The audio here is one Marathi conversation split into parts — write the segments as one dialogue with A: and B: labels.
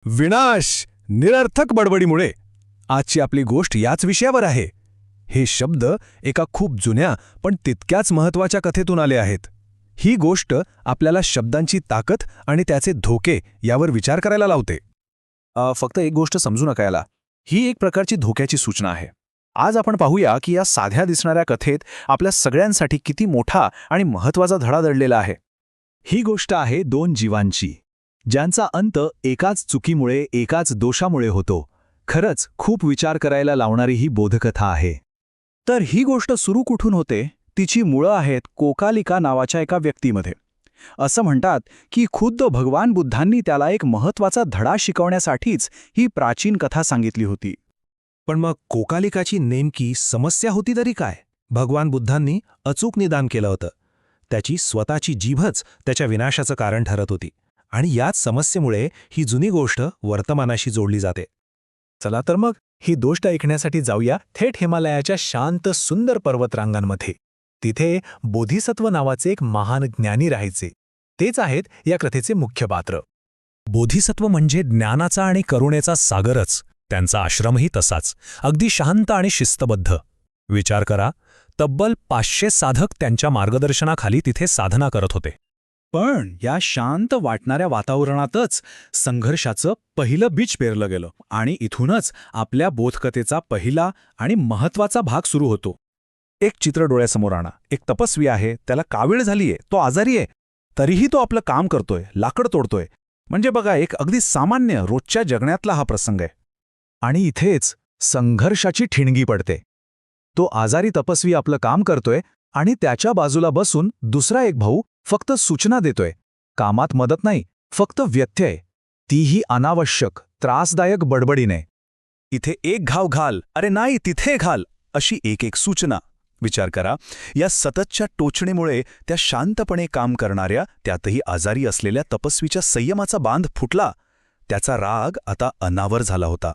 A: विनाश निरर्थक बडबडीमुळे आजची आपली गोष्ट याच विषयावर आहे. हे शब्द एका खूप जुन्या पण तितक्याच महत्त्वाच्या कथेतून आले आहेत. ही गोष्ट आपल्याला शब्दांची ताकद आणि त्याचे धोके यावर विचार करायला लावते.
B: फक्त एक गोष्ट समजू नका याला, ही एक प्रकारची धोक्याची सूचना आहे. आज आपण पाहूया की या साध्या दिसणाऱ्या कथेत आपल्या सगळ्यांसाठी किती मोठा आणि महत्त्वाचा धडा दडलेला आहे.
A: ही गोष्ट आहे दोन जीवांची, ज्यांचा अंत एकाच चुकीमुळे, एकाच दोषामुळे होतो. खरंच खूप विचार करायला लावणारी ही बोधकथा आहे.
B: तर ही गोष्ट सुरू कुठून होते? तिची मुळं आहेत कोकालिका नावाच्या एका व्यक्तीमध्ये. असं म्हणतात की खुद्द भगवान बुद्धांनी त्याला एक महत्त्वाचा धडा शिकवण्यासाठीच ही प्राचीन कथा सांगितली होती.
A: पण मग कोकालिकाची नेमकी समस्या होती तरी काय? भगवान बुद्धांनी अचूक निदान केलं होतं. त्याची स्वतःची जीभच त्याच्या विनाशाचं कारण ठरत होती. आणि याच समस्येमुळे ही जुनी गोष्ट वर्तमानाशी जोडली जाते.
B: चला तर मग ही गोष्ट ऐकण्यासाठी जाऊया थेट हिमालयाच्या शांत सुंदर पर्वतरांगांमध्ये. तिथे बोधिसत्व नावाचे एक महान ज्ञानी राहायचे. तेच आहेत या कथेचे मुख्य पात्र.
C: बोधिसत्व म्हणजे ज्ञानाचा आणि करुणेचा सागरच. त्यांचा आश्रमही तसाच, अगदी शांत आणि शिस्तबद्ध. विचार करा, तब्बल 500 साधक त्यांच्या मार्गदर्शनाखाली तिथे साधना करत होते.
B: पण या शांत वाटणाऱ्या वातावरणातच संघर्षाचं पहिलं बीज पेरलं गेलं आणि इथूनच आपल्या बोधकथेचा पहिला आणि महत्त्वाचा भाग सुरू होतो. एक चित्र डोळ्यासमोर आणा. एक तपस्वी आहे, त्याला कावीळ झालीये, तो आजारी आहे. तरीही तो आपलं काम करतोय, लाकड तोडतोय. म्हणजे बघा, एक अगदी सामान्य रोजच्या जगण्यातला हा प्रसंग आहे. आणि इथेच संघर्षाची ठिणगी पडते. तो आजारी तपस्वी आपलं काम करतोय आणि त्याच्या बाजूला बसून दुसरा एक भाऊ फक्त सूचना देतोय. कामात मदत नाही, फक्त व्यत्यय, तीही अनावश्यक, त्रासदायक बडबडीने. इथे एक घाव घाल, अरे नाही तिथे घाल, अशी एक सूचना. विचार करा, या सततच्या टोचणीमुळे त्या शांतपणे काम करणाऱ्या, त्यातही आजारी असलेल्या तपस्वीच्या संयमाचा बांध फुटला. त्याचा राग आता अनावर झाला होता.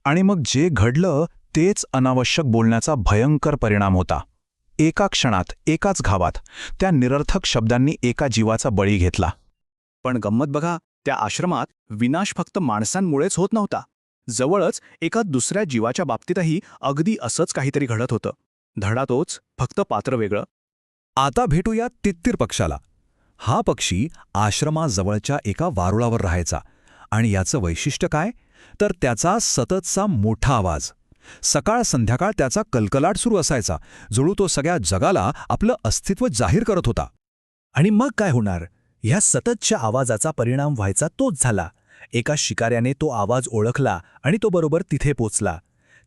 B: आणि मग जे घडलं तेच अनावश्यक बोलण्याचा भयंकर परिणाम होता. एका क्षणात, एकाच घावात त्या निरर्थक शब्दांनी एका जीवाचा बळी घेतला. पण गंमत बघा, त्या आश्रमात विनाश फक्त माणसांमुळेच होत नव्हता. जवळच एका दुसऱ्या जीवाच्या बाबतीतही अगदी असंच काहीतरी घडत होतं. धडा तोच, फक्त पात्र वेगळं.
C: आता भेटूया तित्तीर पक्षाला. हा पक्षी आश्रमाजवळच्या एका वारुळावर राहायचा. आणि याचं वैशिष्ट्य काय? तर त्याचा सततचा मोठा आवाज. सकाळ संध्याकाळ त्याचा कलकलाट सुरू असायचा, जणू तो सगळ्या जगाला आपलं अस्तित्व जाहीर करत होता.
B: आणि मग काय होणार? ह्या सततच्या आवाजाचा परिणाम व्हायचा तोच झाला. एका शिकाऱ्याने तो आवाज ओळखला आणि तो बरोबर तिथे पोचला.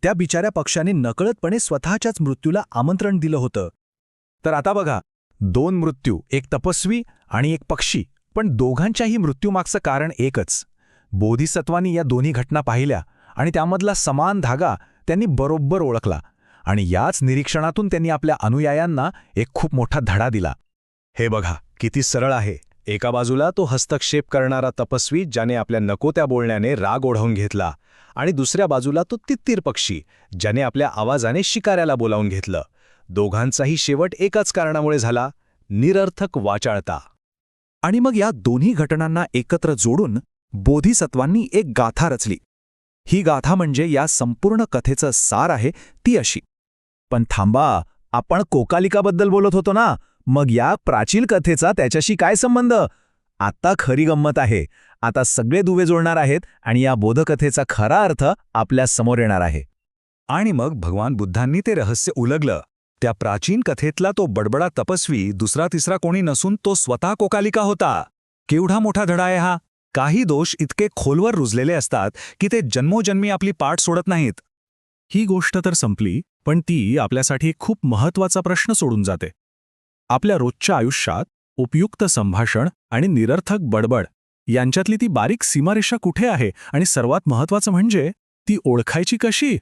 B: त्या बिचाऱ्या पक्षाने नकळतपणे स्वतःच्याच मृत्यूला आमंत्रण दिलं होतं. तर आता बघा, 2 मृत्यू, एक तपस्वी आणि एक पक्षी. पण दोघांच्याही मृत्यूमागचं कारण एकच. बोधिसत्वांनी या दोन्ही घटना पाहिल्या आणि त्यामधला समान धागा त्यांनी बरोबर ओळखला. आणि याच निरीक्षणातून त्यांनी आपल्या अनुयायांना एक खूप मोठा धडा दिला. हे बघा, किती सरळ आहे. एका बाजूला तो हस्तक्षेप करणारा तपस्वी, ज्याने आपल्या नको त्या बोलण्याने राग ओढवून घेतला. आणि दुसऱ्या बाजूला तो तित्तीर पक्षी, ज्याने आपल्या आवाजाने शिकाऱ्याला बोलावून घेतलं. दोघांचाही शेवट एकाच कारणामुळे झाला, निरर्थक वाचाळता. आणि मग या दोन्ही घटनांना एकत्र जोडून बोधिसत्वांनी एक गाथा रचली. ही गाथा म्हणजे या संपूर्ण कथेचं सार आहे ती अशी. पण थांबा, आपण कोकालिकाबद्दल बोलत होतो ना, मग या प्राचीन कथेचा त्याच्याशी काय संबंध? आता खरी गंमत आहे. आता सगळे दुवे जुळणार आहेत आणि या बोधकथेचा खरा अर्थ आपल्या समोर येणार आहे. आणि मग भगवान बुद्धांनी ते रहस्य उलगलं. त्या प्राचीन कथेतला तो बडबडा तपस्वी दुसरा तिसरा कोणी नसून तो स्वतः कोकालिका होता. केवढा मोठा धडा आहे हा! काही दोष इतके खोलवर रुजलेले असतात की ते जन्मोजन्मी आपली पाठ सोडत नाहीत. ही गोष्ट तर संपली, पण ती आपल्यासाठी एक खूप महत्त्वाचा प्रश्न सोडून जाते. आपल्या रोजच्या आयुष्यात उपयुक्त संभाषण आणि निरर्थक बडबड यांच्यातली ती बारीक सीमारेषा कुठे आहे? आणि सर्वात महत्त्वाचं म्हणजे ती ओळखायची कशी?